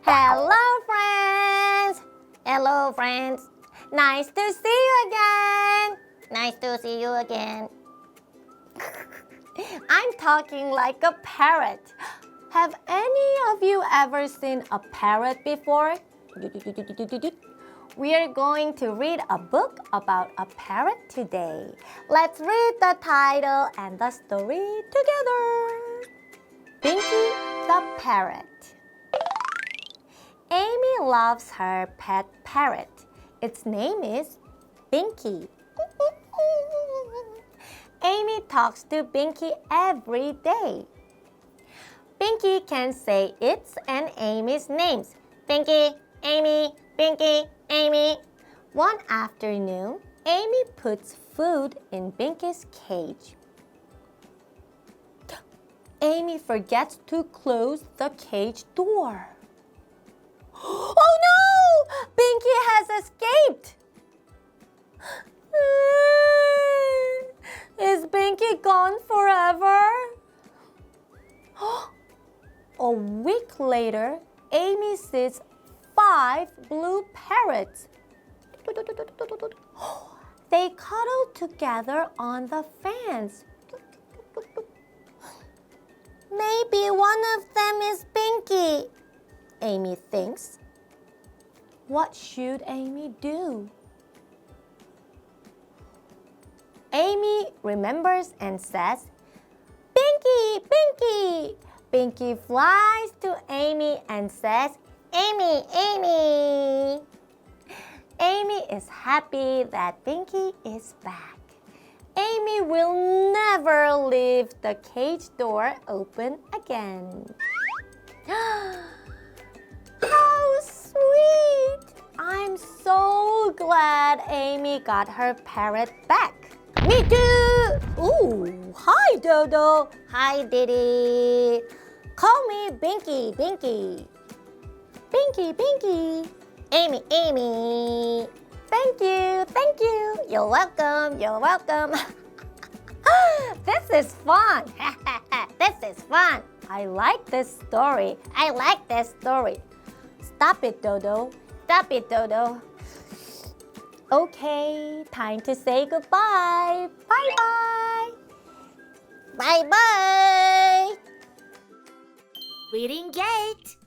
Hello, friends! Hello, friends! Nice to see you again! Nice to see you again. I'm talking like a parrot. Have any of you ever seen a parrot before? We are going to read a book about a parrot today. Let's read the title and the story together. Binky the Parrot. Amy loves her pet parrot. Its name is Binky. Amy talks to Binky every day. Binky can say its and Amy's names. Binky, Amy, Binky, Amy. One afternoon, Amy puts food in Binky's cage. Amy forgets to close the cage door. Oh no! Binky has escaped! Is Binky gone forever? A week later, Amy sees 5 blue parrots. They cuddle together on the fence. Maybe one of them is Binky, Amy thinks. What should Amy do? Amy remembers and says, Binky, Binky! Binky flies to Amy and says, Amy, Amy! Amy is happy that Binky is back. Amy will never leave the cage door open again. How sweet! I'm so glad Amy got her parrot back. Me too! Ooh, hi Dodo. Hi DIDI. Call me Binky, Binky. Binky, Binky. Amy, Amy. Thank you, thank you. You're welcome, you're welcome. This is fun. This is fun. I like this story. I like this story. Stop it, Dodo. Stop it, Dodo. Okay, time to say goodbye. Bye-bye. Bye-bye. Reading Gate.